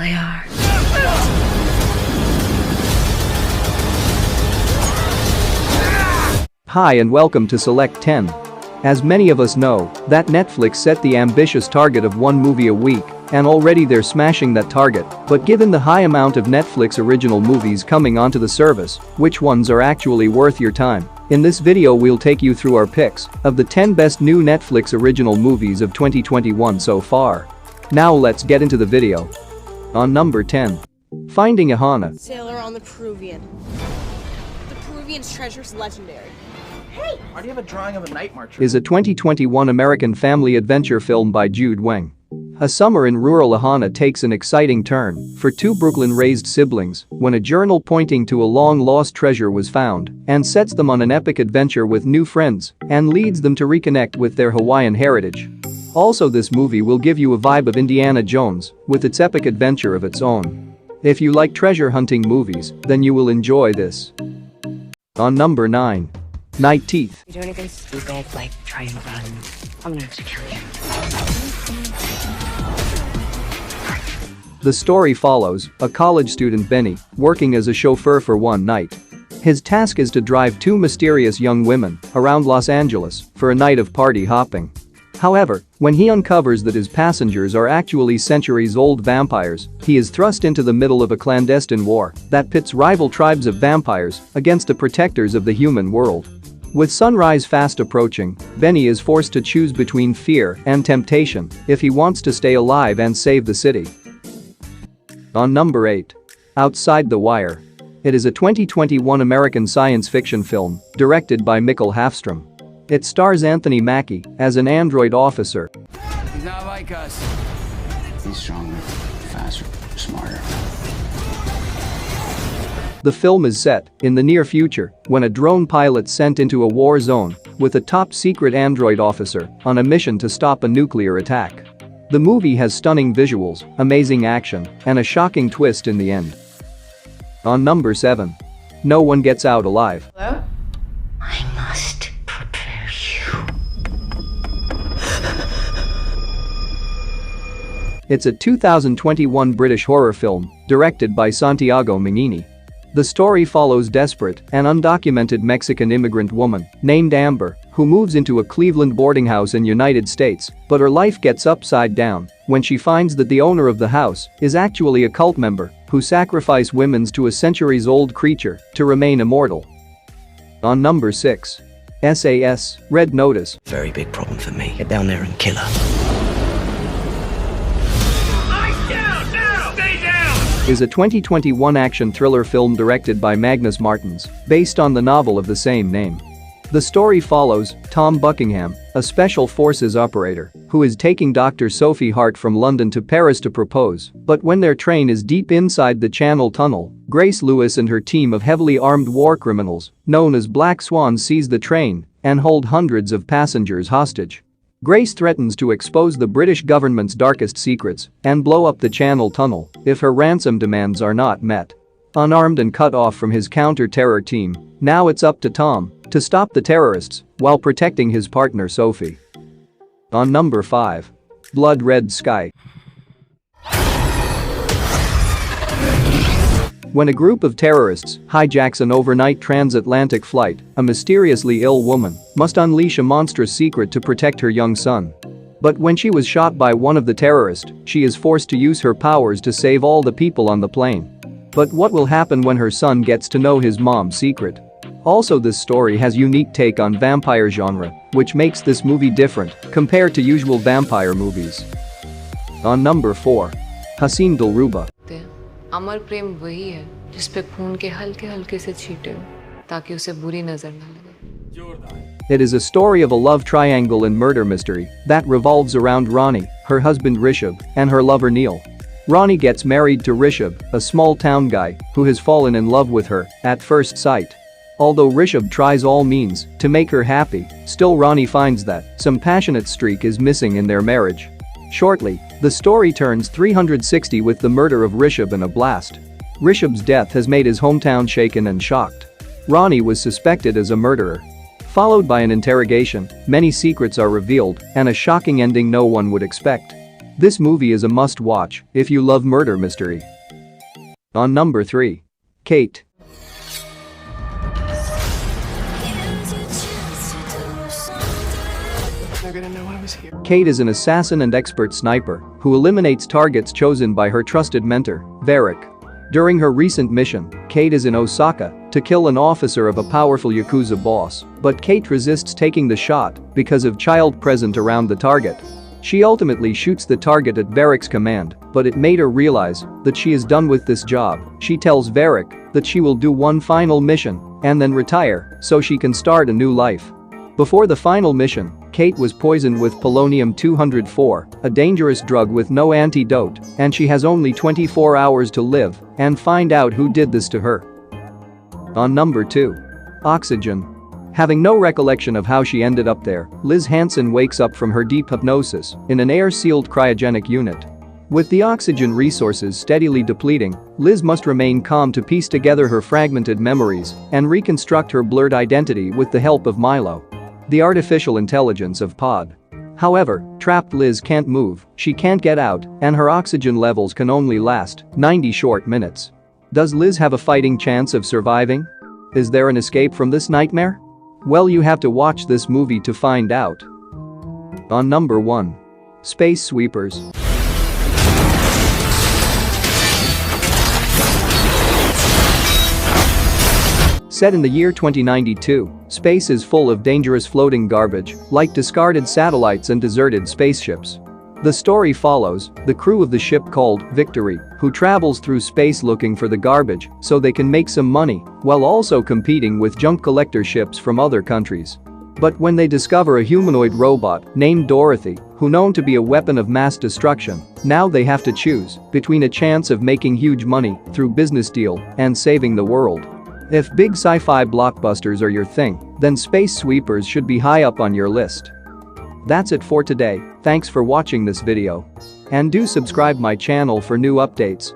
really are. Hi and welcome to Select 10. As many of us know, that Netflix set the ambitious target of one movie a week, and already they're smashing that target, but given the high amount of Netflix original movies coming onto the service, which ones are actually worth your time? In this video we'll take you through our picks of the 10 best new Netflix original movies of 2021 so far. Now let's get into the video. On number 10. Finding OHANA. Sailor on the Peruvian. The Peruvian's treasure's legendary. Hey! Why do you have a drawing of a night marcher? Is a 2021 American family adventure film by Jude Weng. A summer in rural OHANA takes an exciting turn for two Brooklyn-raised siblings when a journal pointing to a long-lost treasure was found and sets them on an epic adventure with new friends and leads them to reconnect with their Hawaiian heritage. Also, this movie will give you a vibe of Indiana Jones with its epic adventure of its own. If you like treasure hunting movies, then you will enjoy this. On number 9. Night Teeth. You do anything stupid, like try and run, I'm gonna have to kill you. The story follows a college student, Benny, working as a chauffeur for one night. His task is to drive two mysterious young women around Los Angeles for a night of party hopping. However, when he uncovers that his passengers are actually centuries-old vampires, he is thrust into the middle of a clandestine war that pits rival tribes of vampires against the protectors of the human world. With sunrise fast approaching, Benny is forced to choose between fear and temptation if he wants to stay alive and save the city. On number 8. Outside the Wire. It is a 2021 American science fiction film directed by Mikkel Hafström. It stars Anthony Mackie as an android officer. He's not like us. He's stronger, faster, smarter. The film is set in the near future when a drone pilot sent into a war zone with a top-secret android officer on a mission to stop a nuclear attack. The movie has stunning visuals, amazing action, and a shocking twist in the end. On number 7. No One Gets Out Alive. Hello? I must prepare you. It's a 2021 British horror film directed by Santiago Mignini. The story follows desperate and undocumented Mexican immigrant woman named Amber who moves into a Cleveland boarding house in United States, but her life gets upside down when she finds that the owner of the house is actually a cult member who sacrificed women to a centuries-old creature to remain immortal. On number 6. SAS, Red Notice. Very big problem for me. Get down there and kill her. Is a 2021 action thriller film directed by Magnus Martins, based on the novel of the same name. The story follows Tom Buckingham, a special forces operator, who is taking Dr. Sophie Hart from London to Paris to propose, but when their train is deep inside the Channel Tunnel, Grace Lewis and her team of heavily armed war criminals, known as Black Swans, seize the train and hold hundreds of passengers hostage. Grace threatens to expose the British government's darkest secrets and blow up the Channel Tunnel if her ransom demands are not met. Unarmed and cut off from his counter-terror team, now it's up to Tom to stop the terrorists while protecting his partner Sophie. On number 5. Blood Red Sky. When a group of terrorists hijacks an overnight transatlantic flight, a mysteriously ill woman must unleash a monstrous secret to protect her young son. But when she was shot by one of the terrorists, she is forced to use her powers to save all the people on the plane. But what will happen when her son gets to know his mom's secret? Also, this story has unique take on vampire genre, which makes this movie different compared to usual vampire movies. On number 4. HASEEN DILRUBA. अमर प्रेम वही है जिस पे खून के हल्के हल्के से छींटे हो ताकि उसे बुरी नजर न लगे. It is a story of a love triangle and murder mystery that revolves around Ronnie, her husband Rishabh, and her lover Neil. Ronnie gets married to Rishabh, a small-town guy who has fallen in love with her at first sight. Although Rishabh tries all means to make her happy, still Ronnie finds that some passionate streak is missing in their marriage. Shortly, the story turns 360 with the murder of Rishabh in a blast. Rishabh's death has made his hometown shaken and shocked. Ronnie was suspected as a murderer. Followed by an interrogation, many secrets are revealed and a shocking ending no one would expect. This movie is a must-watch if you love murder mystery. On number 3. Kate. They're gonna know I was here. Kate is an assassin and expert sniper who eliminates targets chosen by her trusted mentor, Varric. During her recent mission, Kate is in Osaka to kill an officer of a powerful Yakuza boss, but Kate resists taking the shot because of child present around the target. She ultimately shoots the target at Varric's command, but it made her realize that she is done with this job. She tells Varric that she will do one final mission and then retire so she can start a new life. Before the final mission, Kate was poisoned with polonium-204, a dangerous drug with no antidote, and she has only 24 hours to live and find out who did this to her. On number 2. Oxygen. Having no recollection of how she ended up there, Liz Hansen wakes up from her deep hypnosis in an air-sealed cryogenic unit. With the oxygen resources steadily depleting, Liz must remain calm to piece together her fragmented memories and reconstruct her blurred identity with the help of Milo, the artificial intelligence of Pod. However, trapped Liz can't move, she can't get out, and her oxygen levels can only last 90 short minutes. Does Liz have a fighting chance of surviving? Is there an escape from this nightmare? Well, you have to watch this movie to find out. On number 1. Space Sweepers. Set in the year 2092, space is full of dangerous floating garbage, like discarded satellites and deserted spaceships. The story follows the crew of the ship called Victory, who travels through space looking for the garbage so they can make some money, while also competing with junk collector ships from other countries. But when they discover a humanoid robot named Dorothy, who known to be a weapon of mass destruction, now they have to choose between a chance of making huge money through business deal and saving the world. If big sci-fi blockbusters are your thing, then Space Sweepers should be high up on your list. That's it for today, thanks for watching this video. And do subscribe my channel for new updates.